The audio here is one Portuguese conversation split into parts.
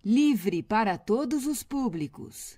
livre para todos os públicos.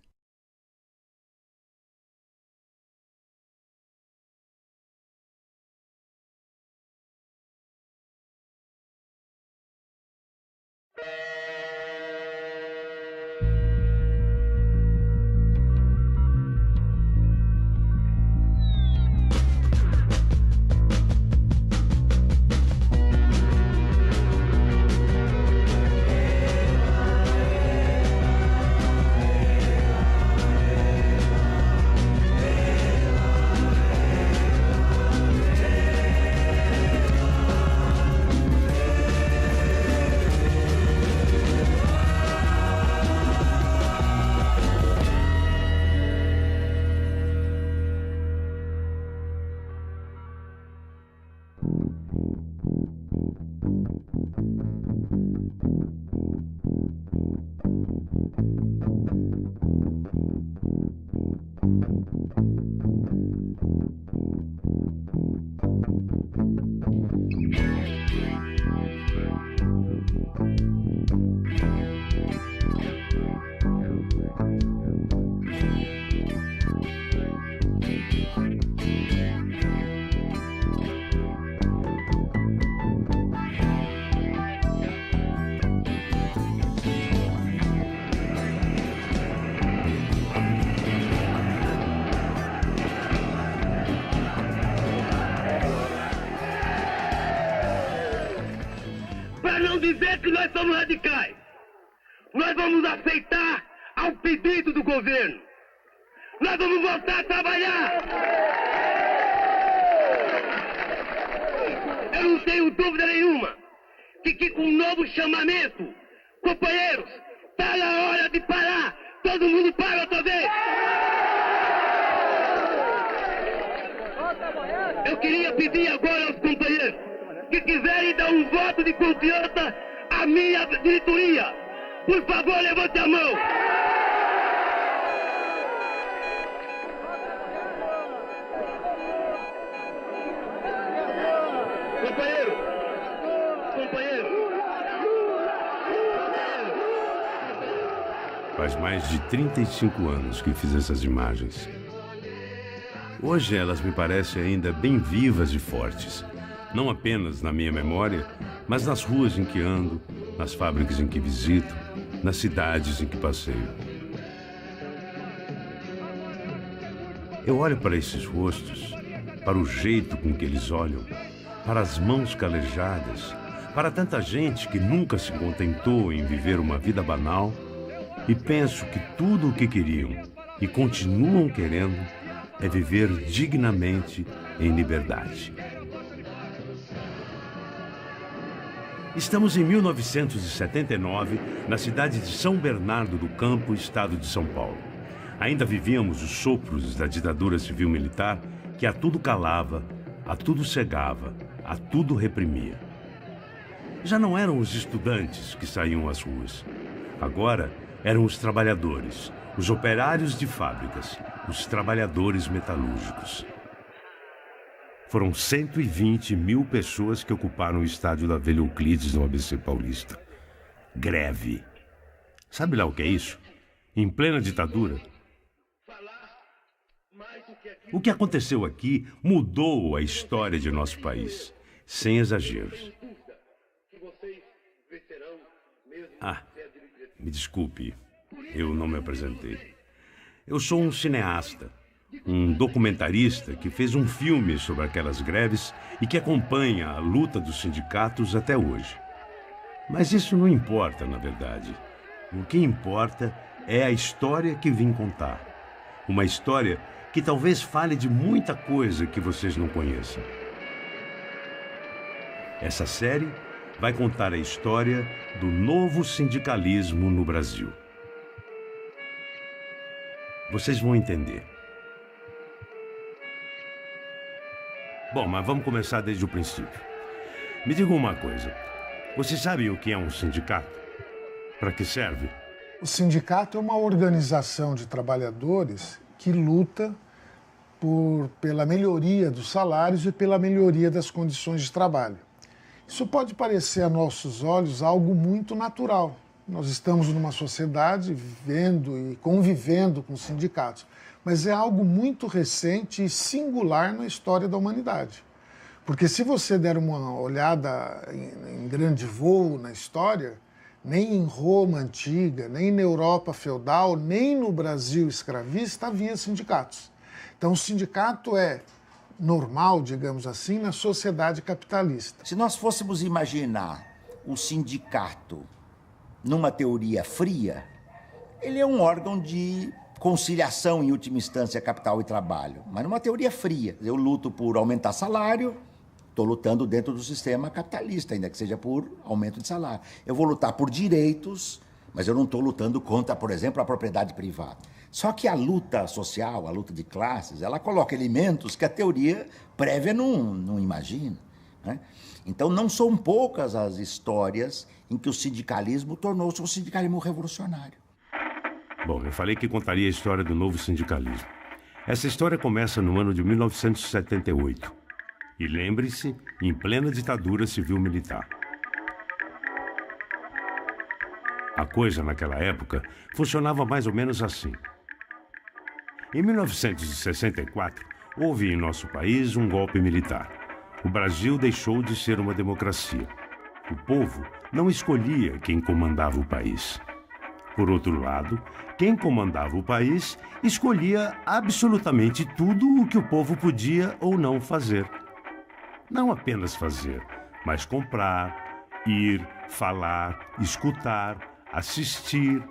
Dizer que nós somos radicais. Nós vamos aceitar ao pedido do governo. Nós vamos voltar a trabalhar. Eu não tenho dúvida nenhuma que com um novo chamamento, companheiros, está na hora de parar. Todo mundo para outra vez. Eu queria pedir agora aos companheiros que quiserem dar um voto de confiança à minha diretoria. Por favor, levante a mão. Companheiro. Faz mais de 35 anos que fiz essas imagens. Hoje elas me parecem ainda bem vivas e fortes. Não apenas na minha memória, mas nas ruas em que ando, nas fábricas em que visito, nas cidades em que passeio. Eu olho para esses rostos, para o jeito com que eles olham, para as mãos calejadas, para tanta gente que nunca se contentou em viver uma vida banal, e penso que tudo o que queriam e continuam querendo é viver dignamente em liberdade. Estamos em 1979, na cidade de São Bernardo do Campo, estado de São Paulo. Ainda vivíamos os sopros da ditadura civil-militar que a tudo calava, a tudo cegava, a tudo reprimia. Já não eram os estudantes que saíam às ruas. Agora eram os trabalhadores, os operários de fábricas, os trabalhadores metalúrgicos. Foram 120 mil pessoas que ocuparam o estádio da Vila Euclides no ABC Paulista. Greve. Sabe lá o que é isso? Em plena ditadura. O que aconteceu aqui mudou a história de nosso país, sem exageros. Me desculpe, eu não me apresentei. Eu sou um cineasta, um documentarista que fez um filme sobre aquelas greves e que acompanha a luta dos sindicatos até hoje. Mas isso não importa, na verdade. O que importa é a história que vim contar. Uma história que talvez fale de muita coisa que vocês não conheçam. Essa série vai contar a história do novo sindicalismo no Brasil. Vocês vão entender. Bom, mas vamos começar desde o princípio. Me diga uma coisa. Vocês sabem o que é um sindicato? Para que serve? O sindicato é uma organização de trabalhadores que luta pela melhoria dos salários e pela melhoria das condições de trabalho. Isso pode parecer a nossos olhos algo muito natural, nós estamos numa sociedade vivendo e convivendo com sindicatos, mas é algo muito recente e singular na história da humanidade. Porque se você der uma olhada em grande voo na história, nem em Roma antiga, nem na Europa feudal, nem no Brasil escravista havia sindicatos. Então o sindicato é normal, digamos assim, na sociedade capitalista. Se nós fôssemos imaginar o sindicato numa teoria fria, ele é um órgão de conciliação, em última instância, capital e trabalho. Mas numa teoria fria. Eu luto por aumentar salário, estou lutando dentro do sistema capitalista, ainda que seja por aumento de salário. Eu vou lutar por direitos, mas eu não estou lutando contra, por exemplo, a propriedade privada. Só que a luta social, a luta de classes, ela coloca elementos que a teoria prévia não imagina, né? Então, não são poucas as histórias em que o sindicalismo tornou-se um sindicalismo revolucionário. Bom, eu falei que contaria a história do novo sindicalismo. Essa história começa no ano de 1978. E lembre-se, em plena ditadura civil-militar. A coisa, naquela época, funcionava mais ou menos assim. Em 1964, houve em nosso país um golpe militar. O Brasil deixou de ser uma democracia. O povo não escolhia quem comandava o país. Por outro lado, quem comandava o país escolhia absolutamente tudo o que o povo podia ou não fazer. Não apenas fazer, mas comprar, ir, falar, escutar, assistir,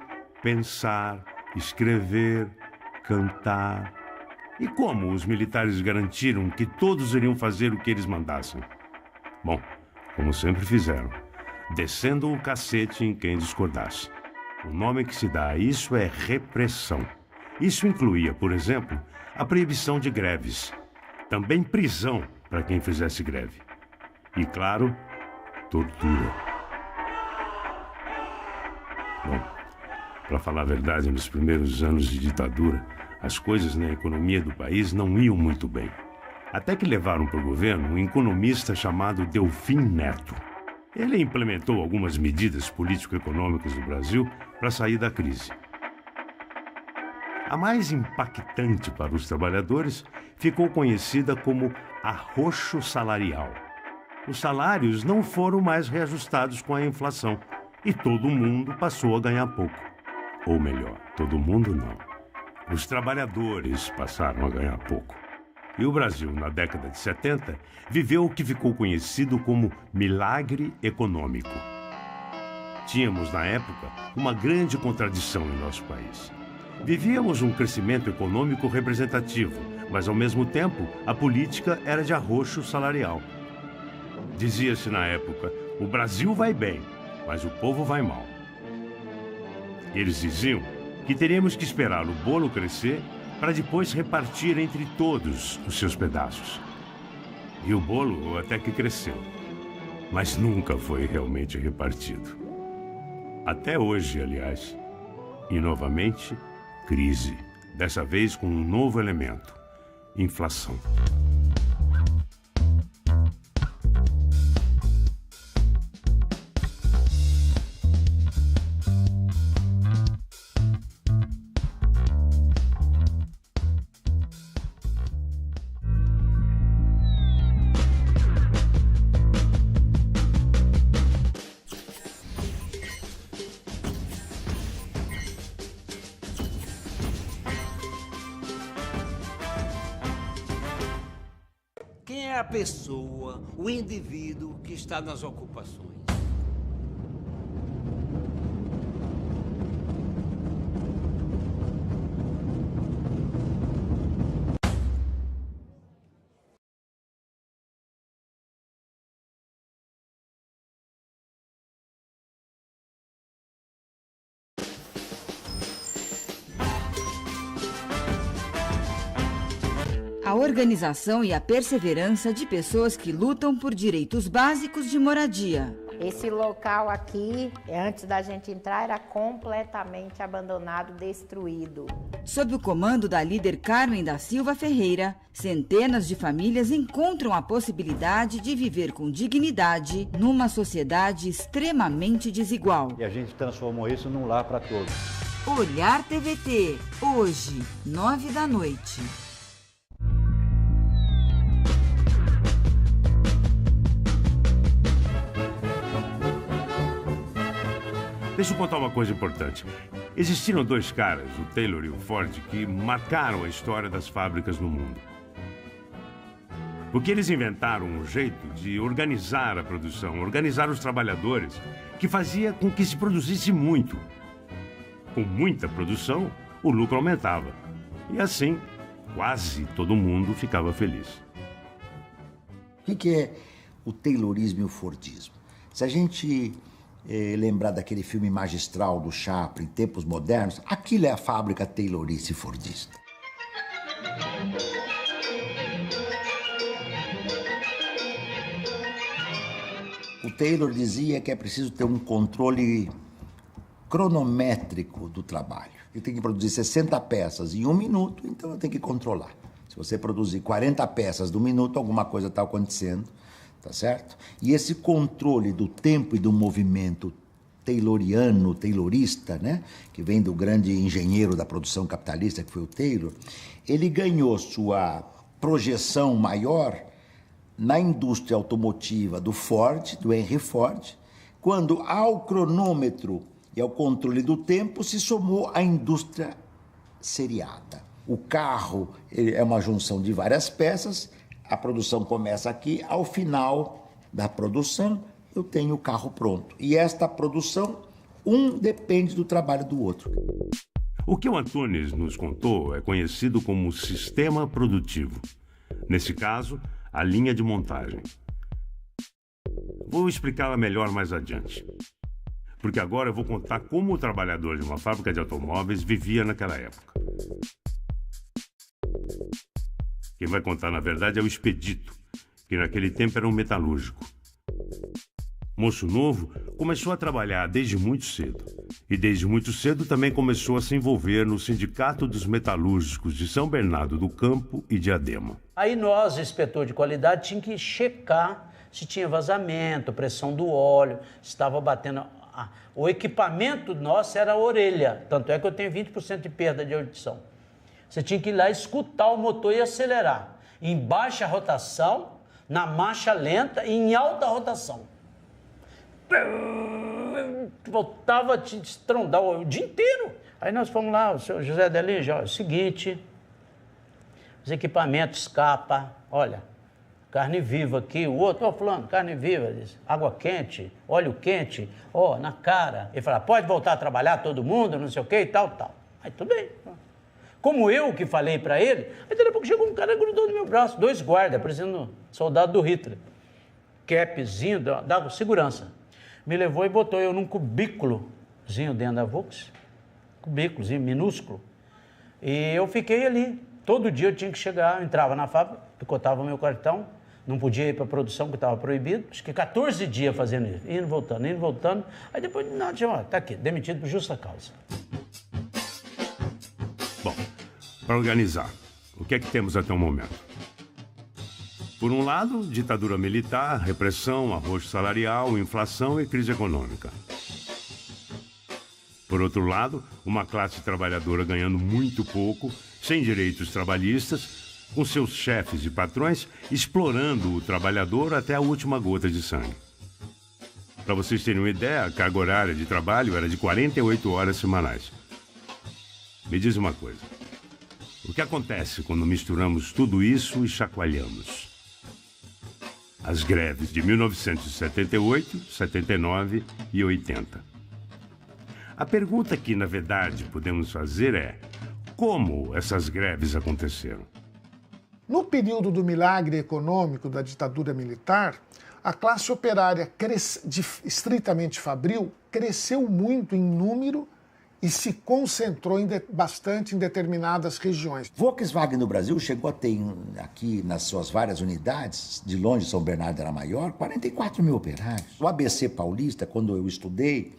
pensar, escrever, cantar. E como os militares garantiram que todos iriam fazer o que eles mandassem? Bom, como sempre fizeram, descendo o cacete em quem discordasse. O nome que se dá a isso é repressão. Isso incluía, por exemplo, a proibição de greves, também prisão para quem fizesse greve. E, claro, tortura. Bom, para falar a verdade, nos primeiros anos de ditadura, as coisas na economia do país não iam muito bem. Até que levaram para o governo um economista chamado Delfim Neto. Ele implementou algumas medidas político-econômicas no Brasil para sair da crise. A mais impactante para os trabalhadores ficou conhecida como arroxo salarial. Os salários não foram mais reajustados com a inflação e todo mundo passou a ganhar pouco. Ou melhor, todo mundo não. Os trabalhadores passaram a ganhar pouco. E o Brasil, na década de 70, viveu o que ficou conhecido como milagre econômico. Tínhamos, na época, uma grande contradição em nosso país. Vivíamos um crescimento econômico representativo, mas, ao mesmo tempo, a política era de arroxo salarial. Dizia-se na época, o Brasil vai bem, mas o povo vai mal. Eles diziam que teríamos que esperar o bolo crescer para depois repartir entre todos os seus pedaços. E o bolo até que cresceu, mas nunca foi realmente repartido. Até hoje, aliás. E novamente, crise. Dessa vez com um novo elemento: inflação. Quem é a pessoa, o indivíduo que está nas ocupações? A organização e a perseverança de pessoas que lutam por direitos básicos de moradia. Esse local aqui, antes da gente entrar, era completamente abandonado, destruído. Sob o comando da líder Carmen da Silva Ferreira, centenas de famílias encontram a possibilidade de viver com dignidade numa sociedade extremamente desigual. E a gente transformou isso num lar para todos. Olhar TVT, hoje, 21h. Deixa eu contar uma coisa importante. Existiram dois caras, o Taylor e o Ford, que marcaram a história das fábricas no mundo. Porque eles inventaram um jeito de organizar a produção, organizar os trabalhadores, que fazia com que se produzisse muito. Com muita produção, o lucro aumentava. E assim, quase todo mundo ficava feliz. O que é o Taylorismo e o Fordismo? Se a gente lembrar daquele filme magistral do Chaplin, Tempos Modernos, aquilo é a fábrica taylorista e fordista. O Taylor dizia que é preciso ter um controle cronométrico do trabalho. Eu tenho que produzir 60 peças em 1 minuto, então eu tenho que controlar. Se você produzir 40 peças no minuto, alguma coisa está acontecendo. Tá certo? E esse controle do tempo e do movimento tayloriano, taylorista, né? Que vem do grande engenheiro da produção capitalista, que foi o Taylor, ele ganhou sua projeção maior na indústria automotiva do Ford, do Henry Ford, quando ao cronômetro e ao controle do tempo se somou a indústria seriada. O carro é uma junção de várias peças. A produção começa aqui, ao final da produção eu tenho o carro pronto. E esta produção, depende do trabalho do outro. O que o Antunes nos contou é conhecido como sistema produtivo. Nesse caso, a linha de montagem. Vou explicá-la melhor mais adiante. Porque agora eu vou contar como o trabalhador de uma fábrica de automóveis vivia naquela época. Quem vai contar, na verdade, é o Expedito, que naquele tempo era um metalúrgico. Moço novo, começou a trabalhar desde muito cedo. E desde muito cedo também começou a se envolver no Sindicato dos Metalúrgicos de São Bernardo do Campo e Diadema. Aí nós, inspetor de qualidade, tinha que checar se tinha vazamento, pressão do óleo, se estava batendo... O equipamento nosso era a orelha, tanto é que eu tenho 20% de perda de audição. Você tinha que ir lá escutar o motor e acelerar. Em baixa rotação, na marcha lenta e em alta rotação. Voltava a te estrondar o dia inteiro. Aí nós fomos lá, o senhor José Delige, ó, é o seguinte, os equipamentos escapa, olha, carne viva aqui, o outro, ó, fulano, carne viva, diz, água quente, óleo quente, ó, na cara. Ele fala, pode voltar a trabalhar todo mundo, não sei o que e tal, tal. Aí tudo bem. Como eu que falei para ele, aí daqui a pouco chegou um cara e grudou no meu braço, 2 guardas, parecendo soldado do Hitler. Capzinho, dava segurança. Me levou e botou eu num cubículozinho dentro da Volks, cubículozinho minúsculo. E eu fiquei ali. Todo dia eu tinha que chegar, eu entrava na fábrica, picotava o meu cartão, não podia ir para a produção, que estava proibido. Acho que 14 dias fazendo isso, indo e voltando. Aí depois, não, tá aqui, demitido por justa causa. Bom, para organizar, o que é que temos até o momento? Por um lado, ditadura militar, repressão, arroxo salarial, inflação e crise econômica. Por outro lado, uma classe trabalhadora ganhando muito pouco, sem direitos trabalhistas, com seus chefes e patrões explorando o trabalhador até a última gota de sangue. Para vocês terem uma ideia, a carga horária de trabalho era de 48 horas semanais. Me diz uma coisa. O que acontece quando misturamos tudo isso e chacoalhamos? As greves de 1978, 79 e 80. A pergunta que, na verdade, podemos fazer é: como essas greves aconteceram? No período do milagre econômico da ditadura militar, a classe operária estritamente fabril cresceu muito em número e se concentrou bastante em determinadas regiões. Volkswagen no Brasil chegou a ter aqui nas suas várias unidades, de longe São Bernardo era maior, 44 mil operários. O ABC Paulista, quando eu estudei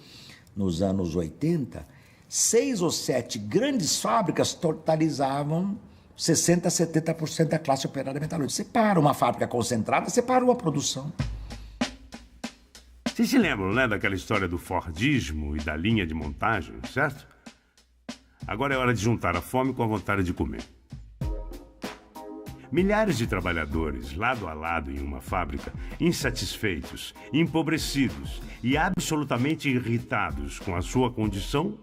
nos anos 80, 6 ou 7 grandes fábricas totalizavam 60% a 70% da classe operária metalúrgica. Você para uma fábrica concentrada, você para uma produção. Vocês se lembram, né, daquela história do Fordismo e da linha de montagem, certo? Agora é hora de juntar a fome com a vontade de comer. Milhares de trabalhadores, lado a lado em uma fábrica, insatisfeitos, empobrecidos e absolutamente irritados com a sua condição,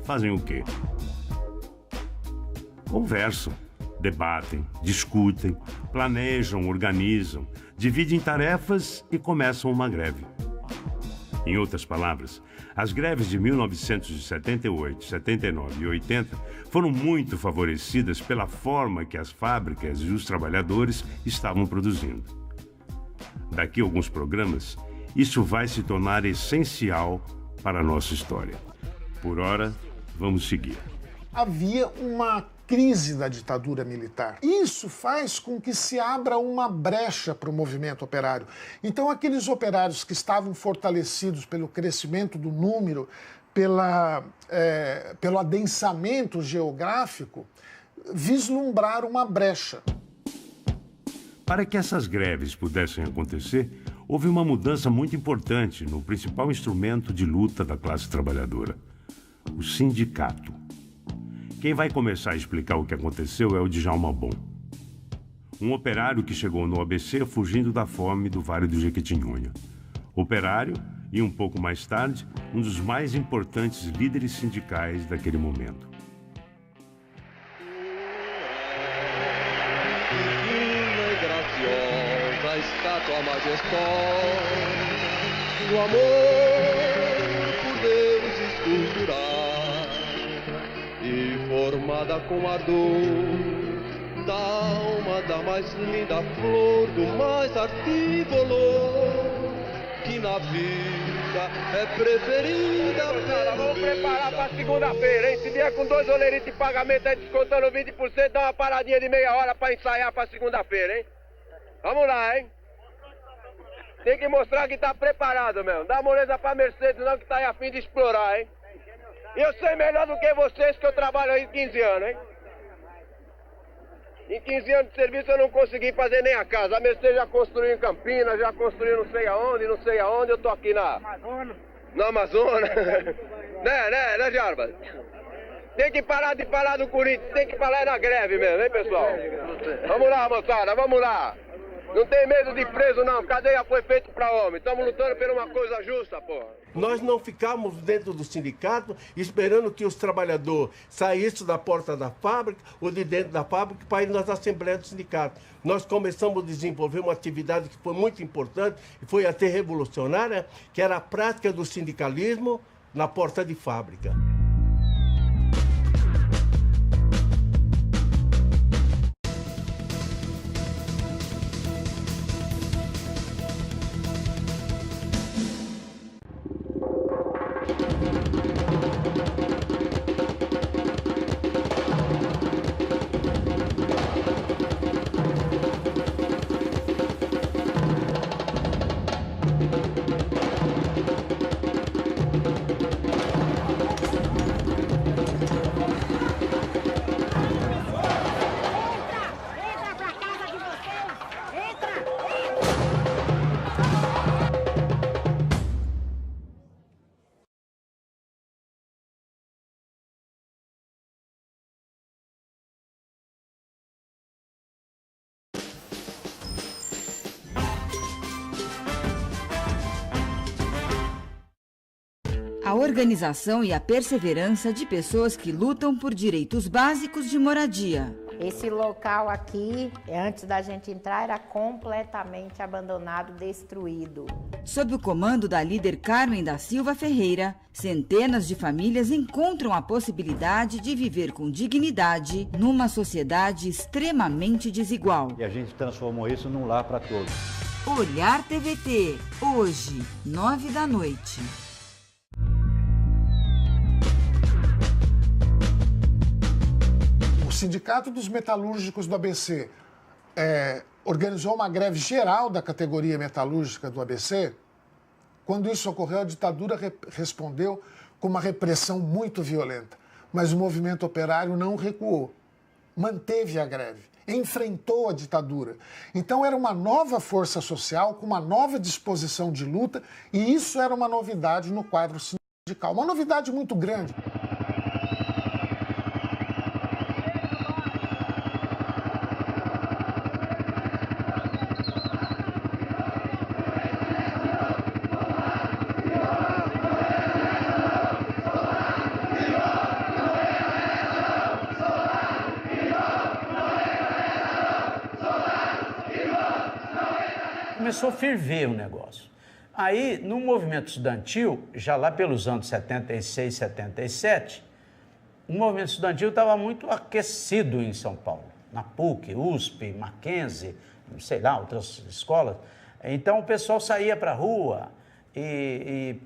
fazem o quê? Conversam, debatem, discutem, planejam, organizam, dividem tarefas e começam uma greve. Em outras palavras, as greves de 1978, 79 e 80 foram muito favorecidas pela forma que as fábricas e os trabalhadores estavam produzindo. Daqui a alguns programas, isso vai se tornar essencial para a nossa história. Por hora, vamos seguir. Havia uma crise da ditadura militar. Isso faz com que se abra uma brecha para o movimento operário. Então, aqueles operários que estavam fortalecidos pelo crescimento do número, pelo adensamento geográfico, vislumbraram uma brecha. Para que essas greves pudessem acontecer, houve uma mudança muito importante no principal instrumento de luta da classe trabalhadora, o sindicato. Quem vai começar a explicar o que aconteceu é o Djalma Bom, um operário que chegou no ABC fugindo da fome do Vale do Jequitinhonha. Operário e, um pouco mais tarde, um dos mais importantes líderes sindicais daquele momento. Divina e graciosa estátua majestosa do amor por Deus esculturada e formada com ardor da alma da mais linda flor, do mais artívulo que na vida é preferida. Cara, vamos preparar pra segunda-feira, hein? Se vier com 2 oleritos de pagamento aí descontando 20%, dá uma paradinha de meia hora pra ensaiar pra segunda-feira, hein? Vamos lá, hein? Tem que mostrar que tá preparado mesmo. Dá moleza pra Mercedes não, que tá aí a fim de explorar, hein? E eu sei melhor do que vocês, que eu trabalho aí 15 anos, hein? Em 15 anos de serviço eu não consegui fazer nem a casa. A Mercedes já construiu em Campinas, já construiu não sei aonde, eu tô aqui na Amazonas. né, Jarbas? Tem que parar de falar do Corinthians, tem que falar na greve mesmo, hein, pessoal? Vamos lá, moçada, vamos lá. Não tem medo de preso, não. Cadeia foi feita para homem. Estamos lutando por uma coisa justa, porra. Nós não ficamos dentro do sindicato esperando que os trabalhadores saíssem da porta da fábrica ou de dentro da fábrica para ir nas assembleias do sindicato. Nós começamos a desenvolver uma atividade que foi muito importante e foi até revolucionária, que era a prática do sindicalismo na porta de fábrica. A organização e a perseverança de pessoas que lutam por direitos básicos de moradia. Esse local aqui, antes da gente entrar, era completamente abandonado, destruído. Sob o comando da líder Carmen da Silva Ferreira, centenas de famílias encontram a possibilidade de viver com dignidade numa sociedade extremamente desigual. E a gente transformou isso num lar para todos. Olhar TVT, hoje, 9 da noite. Sindicato dos Metalúrgicos do ABC organizou uma greve geral da categoria metalúrgica do ABC. Quando isso ocorreu, a ditadura respondeu com uma repressão muito violenta. Mas o movimento operário não recuou, manteve a greve, enfrentou a ditadura. Então era uma nova força social, com uma nova disposição de luta, e isso era uma novidade no quadro sindical, uma novidade muito grande. Começou a ferver o negócio. Aí, no movimento estudantil, já lá pelos anos 76, 77, o movimento estudantil estava muito aquecido em São Paulo, na PUC, USP, Mackenzie, sei lá, outras escolas. Então, o pessoal saía para a rua e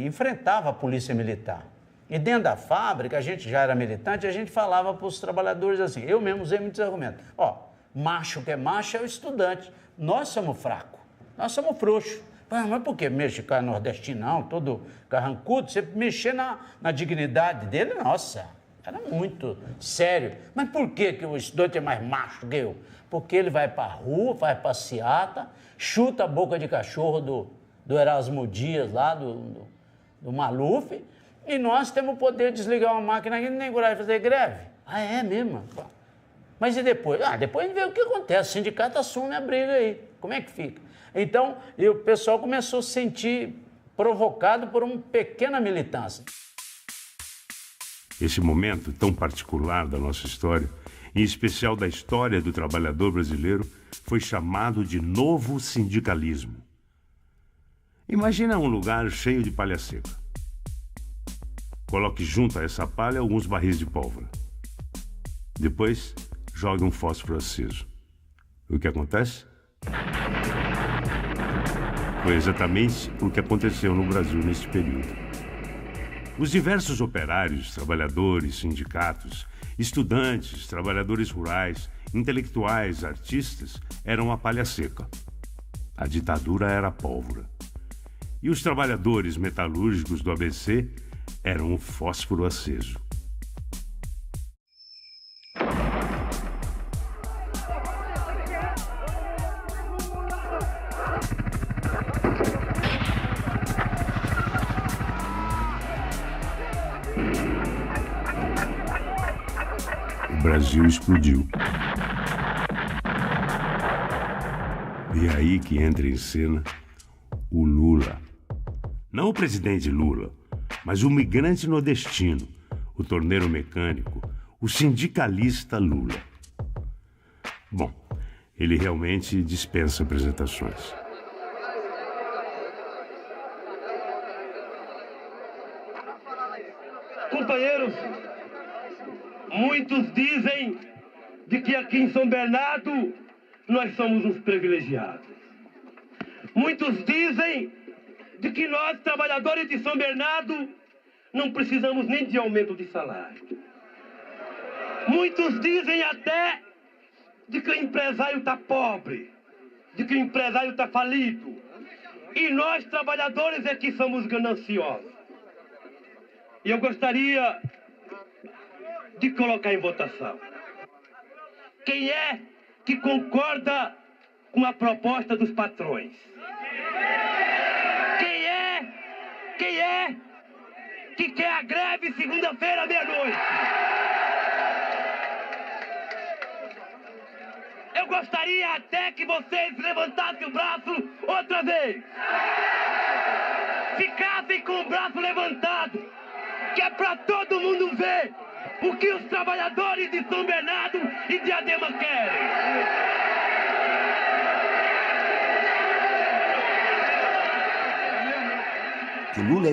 enfrentava a polícia militar. E dentro da fábrica, a gente já era militante, a gente falava para os trabalhadores assim, eu mesmo usei muitos argumentos. Ó, macho que é macho é o estudante. Nós somos fracos, nós somos frouxos. Mas por que mexicano nordestinão, todo carrancudo? Você mexer na dignidade dele, nossa, era muito sério. Mas por que o estudante é mais macho que eu? Porque ele vai para a rua, faz passeata, chuta a boca de cachorro do Erasmo Dias lá, do Maluf, e nós temos o poder de desligar uma máquina aqui e nem coragem de fazer greve. Ah, é mesmo? Mas e depois? Depois a gente vê o que acontece, o sindicato assume a briga aí, como é que fica? Então, o pessoal começou a se sentir provocado por uma pequena militância. Esse momento tão particular da nossa história, em especial da história do trabalhador brasileiro, foi chamado de novo sindicalismo. Imagina um lugar cheio de palha seca. Coloque junto a essa palha alguns barris de pólvora. Depois, jogue um fósforo aceso. O que acontece? Foi exatamente o que aconteceu no Brasil neste período. Os diversos operários, trabalhadores, sindicatos, estudantes, trabalhadores rurais, intelectuais, artistas eram a palha seca. A ditadura era a pólvora. E os trabalhadores metalúrgicos do ABC eram o fósforo aceso. O Brasil explodiu. E é aí que entra em cena o Lula. Não o presidente Lula, mas o migrante nordestino, o torneiro mecânico, o sindicalista Lula. Bom, ele realmente dispensa apresentações. Companheiros, muitos dizem de que aqui em São Bernardo nós somos uns privilegiados. Muitos dizem de que nós, trabalhadores de São Bernardo, não precisamos nem de aumento de salário. Muitos dizem até de que o empresário está pobre, de que o empresário está falido. E nós, trabalhadores, é que somos gananciosos. E eu gostaria de colocar em votação. Quem é que concorda com a proposta dos patrões? Quem é que quer a greve segunda-feira à meia-noite? Eu gostaria até que vocês levantassem o braço outra vez. Ficassem com o braço levantado, que é para todo mundo ver o que os trabalhadores de São Bernardo e Diadema querem. O Lula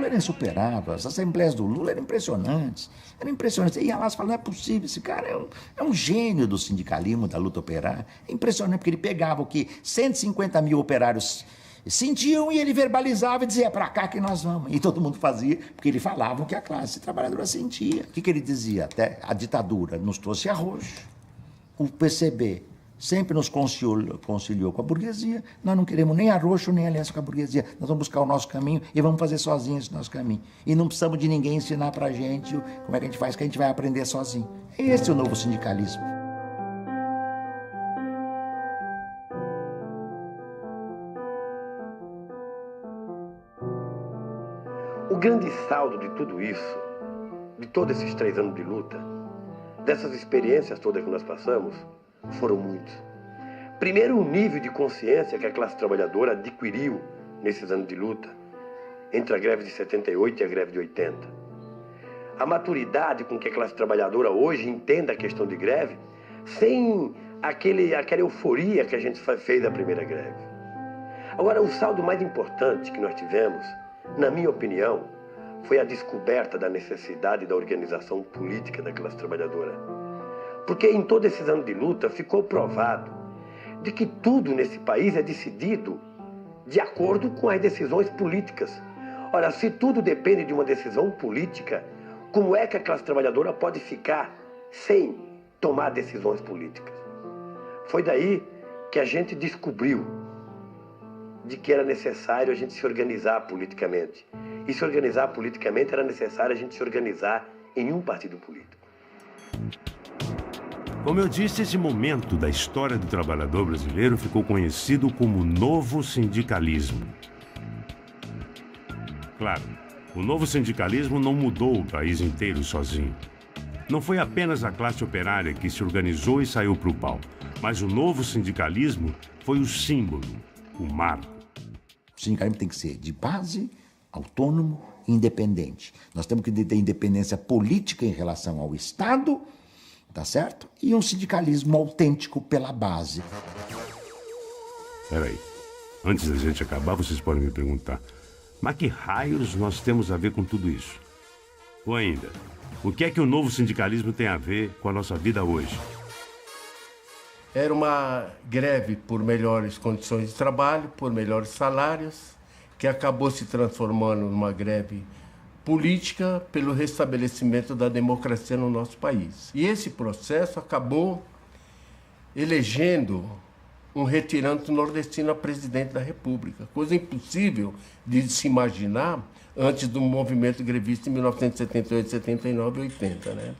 era insuperável, as assembleias do Lula eram impressionantes. Era impressionante. Você ia lá e falava, não é possível, esse cara é um gênio do sindicalismo, da luta operária. É impressionante, porque ele pegava o que 150 mil operários Sentiam e ele verbalizava e dizia, é para cá que nós vamos. E todo mundo fazia, porque ele falava o que a classe trabalhadora sentia. O que ele dizia? Até a ditadura nos trouxe arrojo. O PCB sempre nos conciliou com a burguesia. Nós não queremos nem arroxo, nem aliança com a burguesia. Nós vamos buscar o nosso caminho e vamos fazer sozinhos esse nosso caminho. E não precisamos de ninguém ensinar pra gente como é que a gente faz, que a gente vai aprender sozinho. Esse é o novo sindicalismo. O grande saldo de tudo isso, de todos esses 3 anos de luta, dessas experiências todas que nós passamos, foram muitos. Primeiro, o nível de consciência que a classe trabalhadora adquiriu nesses anos de luta, entre a greve de 78 e a greve de 80. A maturidade com que a classe trabalhadora hoje entenda a questão de greve, sem aquela euforia que a gente fez da primeira greve. Agora, o saldo mais importante que nós tivemos, na minha opinião, foi a descoberta da necessidade da organização política da classe trabalhadora. Porque em todos esses anos de luta ficou provado de que tudo nesse país é decidido de acordo com as decisões políticas. Ora, se tudo depende de uma decisão política, como é que a classe trabalhadora pode ficar sem tomar decisões políticas? Foi daí que a gente descobriu de que era necessário a gente se organizar politicamente. E se organizar politicamente era necessário a gente se organizar em um partido político. Como eu disse, esse momento da história do trabalhador brasileiro ficou conhecido como novo sindicalismo. Claro, o novo sindicalismo não mudou o país inteiro sozinho. Não foi apenas a classe operária que se organizou e saiu para o pau, mas o novo sindicalismo foi o símbolo, o marco. O sindicalismo tem que ser de base, autônomo e independente. Nós temos que ter independência política em relação ao Estado, tá certo? E um sindicalismo autêntico pela base. Peraí, antes da gente acabar, vocês podem me perguntar, mas que raios nós temos a ver com tudo isso? Ou ainda, o que é que o novo sindicalismo tem a ver com a nossa vida hoje? Era uma greve por melhores condições de trabalho, por melhores salários, que acabou se transformando numa greve política pelo restabelecimento da democracia no nosso país. E esse processo acabou elegendo um retirante nordestino a presidente da República, coisa impossível de se imaginar antes do movimento grevista em 1978, 79 e 80. Né?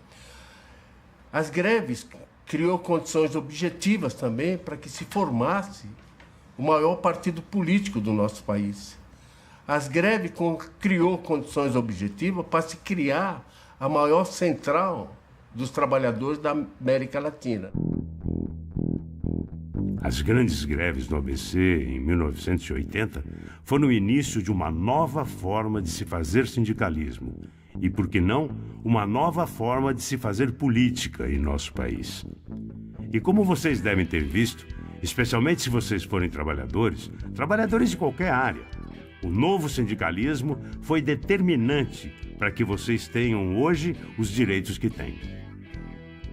As greves criou condições objetivas também para que se formasse o maior partido político do nosso país. As greves criou condições objetivas para se criar a maior central dos trabalhadores da América Latina. As grandes greves no ABC, em 1980, foram o início de uma nova forma de se fazer sindicalismo. E, por que não, uma nova forma de se fazer política em nosso país. E como vocês devem ter visto, especialmente se vocês forem trabalhadores de qualquer área, o novo sindicalismo foi determinante para que vocês tenham hoje os direitos que têm.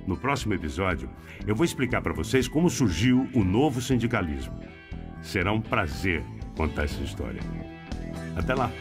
No próximo episódio, eu vou explicar para vocês como surgiu o novo sindicalismo. Será um prazer contar essa história. Até lá!